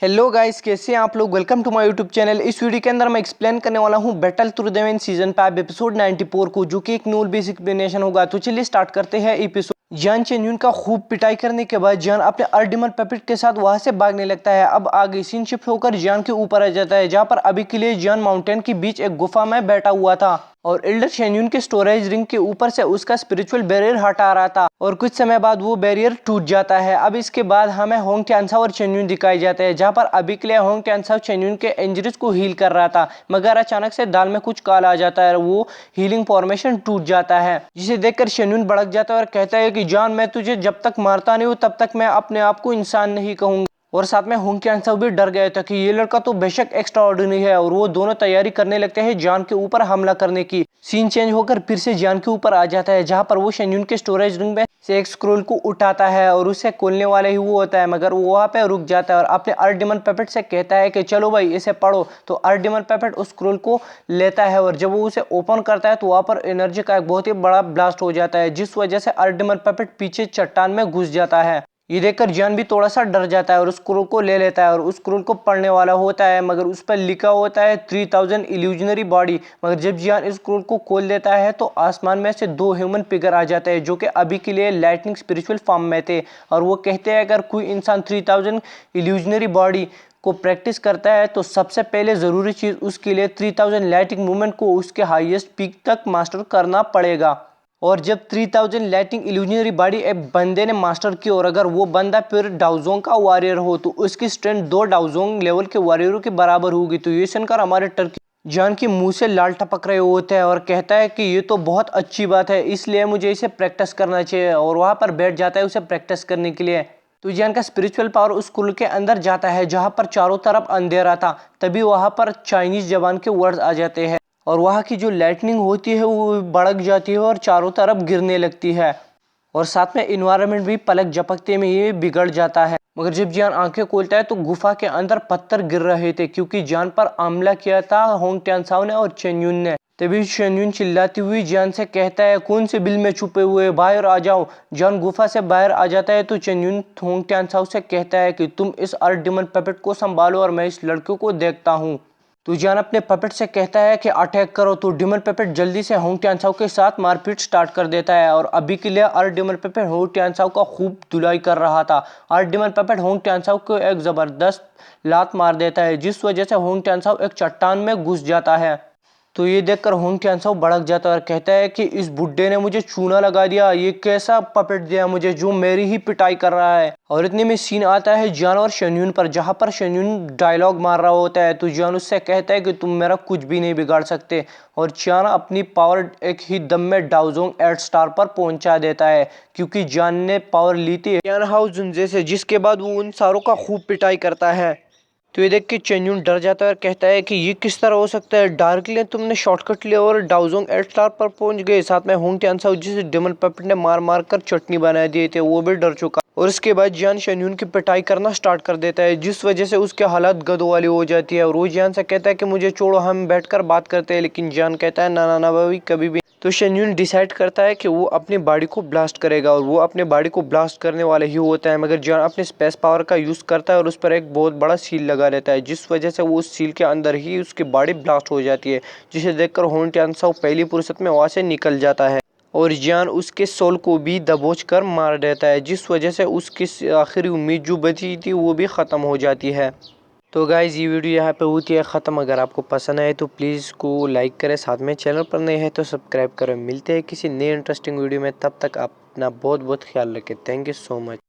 Hello guys, कैसे हैं आप लोग। Welcome to my YouTube channel. इस वीडियो के अंदर मैं एक्सप्लेन करने वाला हूं Battle Through the Heavens season 5 episode 94 को, जो कि एक न्यू बेसिक एक्सप्लेनेशन होगा। तो चलिए स्टार्ट करते हैं एपिसोड। जियान चेन्युन का खूब पिटाई करने के बाद जियान अपने अर्डिमन पपेट के साथ वहां से भागने लगता है। अब आगे सीन शिफ्ट होकर जियान के ऊपर आ जाता है, जहां पर अभी के लिए जियान माउंटेन के बीच एक गुफा में बैठा हुआ था और एल्डर शेन्यून के स्टोरेज रिंग के ऊपर से उसका स्पिरिचुअल बैरियर हटा रहा था और कुछ समय बाद वो बैरियर टूट जाता है। अब इसके बाद हमें होंग टियानसाओ और चेन्यून दिखाई जाते हैं, जहां पर अभी के लिए होंग टियानसाओ चेन्यून के इंजरीज को हील कर रहा था, मगर अचानक से दाल में कुछ काला आ जाता है और वो हीलिंग फॉर्मेशन टूट जाता है, जिसे देखकर शेन्यून भड़क जाता है और कहता है कि जान, मैं तुझे जब तक मारता नहीं हूँ तब तक मैं अपने आप को इंसान नहीं कहूंगा। और साथ में होंग टियानसाओ भी डर गए थे कि ये लड़का तो बेशक एक्स्ट्रा ऑर्डिनरी है, और वो दोनों तैयारी करने लगते हैं जान के ऊपर हमला करने की। सीन चेंज होकर फिर से जान के ऊपर आ जाता है, जहां पर वो शेन्यून के स्टोरेज रूम में से एक स्क्रोल को उठाता है और उसे खोलने वाले ही वो होता है, मगर वो वहां पे रुक जाता है और अपने अर्डिमन पेपेट से कहता है कि चलो भाई इसे पढ़ो। तो अर्डिमन पेपेट उस स्क्रोल को लेता है और जब वो उसे ओपन करता है तो वहां पर एनर्जी का एक बहुत ही बड़ा ब्लास्ट हो जाता है, जिस वजह से अर्डिमन पेपेट पीछे चट्टान में घुस जाता है। ये देखकर जियान भी थोड़ा सा डर जाता है और उस स्क्रोल को ले लेता है और उस स्क्रोल को पढ़ने वाला होता है, मगर उस पर लिखा होता है 3000 इल्यूजनरी बॉडी। मगर जब जियान इस स्क्रोल को खोल देता है तो आसमान में से दो ह्यूमन फिगर आ जाते हैं, जो कि अभी के लिए लाइटनिंग स्पिरिचुअल फॉर्म में थे, और वो कहते हैं अगर कोई इंसान 3000 इल्यूजनरी बॉडी को प्रैक्टिस करता है तो सबसे पहले ज़रूरी चीज़ उसके लिए 3000 लाइटिंग मूवमेंट को उसके हाईएस्ट पीक तक मास्टर करना पड़ेगा। और जब 3000 लाइटिंग इल्यूजनरी बॉडी एक बंदे ने मास्टर की और अगर वो बंदा फिर डाउजोंग का वॉरियर हो तो उसकी स्ट्रेंथ 2 डाउजोंग लेवल के वॉरियरों के बराबर होगी। तो ये सुनकर हमारे टर्की जान के मुंह से लाल टपक रहे होते हैं और कहता है कि ये तो बहुत अच्छी बात है, इसलिए मुझे इसे प्रैक्टिस करना चाहिए, और वहां पर बैठ जाता है उसे प्रैक्टिस करने के लिए। तो जियान का स्पिरिचुअल पावर उस स्कूल के अंदर जाता है जहां पर चारों तरफ अंधेरा था। तभी वहां पर चाइनीज जबान के वर्ड्स आ जाते हैं और वहाँ की जो लाइटनिंग होती है वो भड़क जाती है और चारों तरफ गिरने लगती है, और साथ में इन्वायरमेंट भी पलक झपकते में ये बिगड़ जाता है। मगर जब जियान आंखें खोलता है तो गुफा के अंदर पत्थर गिर रहे थे, क्योंकि जियान पर हमला किया था होंग टियानसाओ ने और चेन्युन ने। तभी चेन्युन चिल्लाती हुई जियान से कहता है, कौन से बिल में छुपे हुए, बाहर आ जाओ। जियान गुफा से बाहर आ जाता है तो चेन्युन होंग टियानसाओ से कहता है कि तुम इस अर्डिमन पपेट को संभालो और मैं इस लड़के को देखता हूँ। तो जियान अपने पपेट से कहता है कि अटैक करो, तो डिमन पपेट जल्दी से होंग टियानसाओ के साथ मारपीट स्टार्ट कर देता है, और अभी के लिए अर्डिमन पपेट होंग टियानसाओ का खूब धुलाई कर रहा था। अर्डिमन पपेट होंग टियानसाओ को एक जबरदस्त लात मार देता है, जिस वजह से होंग टियानसाओ एक चट्टान में घुस जाता है। तो ये देखकर होंग टियानसाओ भड़क जाता है और कहता है कि इस बुड्ढे ने मुझे चूना लगा दिया, ये कैसा पपेट दिया मुझे जो मेरी ही पिटाई कर रहा है। और इतने में सीन आता है जियान और शेन्यून पर, जहां पर शेन्यून डायलॉग मार रहा होता है। तो जियान उससे कहता है कि तुम मेरा कुछ भी नहीं बिगाड़ सकते, और जियान अपनी पावर एक ही दम में डाउजोंग 8 स्टार पर पहुंचा देता है, क्योंकि जियान ने पावर ली थी जियान हाउ जुंजे से, जिसके बाद वो उन सारों का खूब पिटाई करता है। तो ये देख के चेन्युन डर जाता है और कहता है कि ये किस तरह हो सकता है, डार्कली तुमने शॉर्टकट लिया और डाउजोंग 8 स्टार पर पहुंच गए। साथ में होंग टियानसाओ जिसे डेमन पपेट ने मार मार कर चटनी बना दिए थे, वो भी डर चुका। और इसके बाद जियान शेन्युन की पिटाई करना स्टार्ट कर देता है, जिस वजह से उसके हालात गदो वाली हो जाती है, और वो जियान से कहता है कि मुझे छोड़ो, हम बैठकर बात करते हैं। लेकिन जियान कहता है ना ना ना भाई, कभी भी। तो शेन्युन डिसाइड करता है कि वो अपनी बॉडी को ब्लास्ट करेगा, और वो अपने बॉडी को ब्लास्ट करने वाले ही होता है, मगर जियान अपने स्पेस पावर का यूज़ करता है और उस पर एक बहुत बड़ा सील लगा रहता है, जिस वजह से वो उस सील के अंदर ही उसकी बॉडी ब्लास्ट हो जाती है, जिसे देखकर होंग टियानसाओ पहली फुर्सत में वहाँ से निकल जाता है और जियान उसके सोल को भी दबोच कर मार देता है, जिस वजह से उसकी आखिरी उम्मीद जो बची थी वो भी ख़त्म हो जाती है। तो गाइज़ ये वीडियो यहाँ पे होती है ख़त्म। अगर आपको पसंद आए तो प्लीज़ को लाइक करें, साथ में चैनल पर नए हैं तो सब्सक्राइब करें। मिलते हैं किसी नए इंटरेस्टिंग वीडियो में, तब तक आप अपना बहुत बहुत ख्याल रखें। Thank you so much.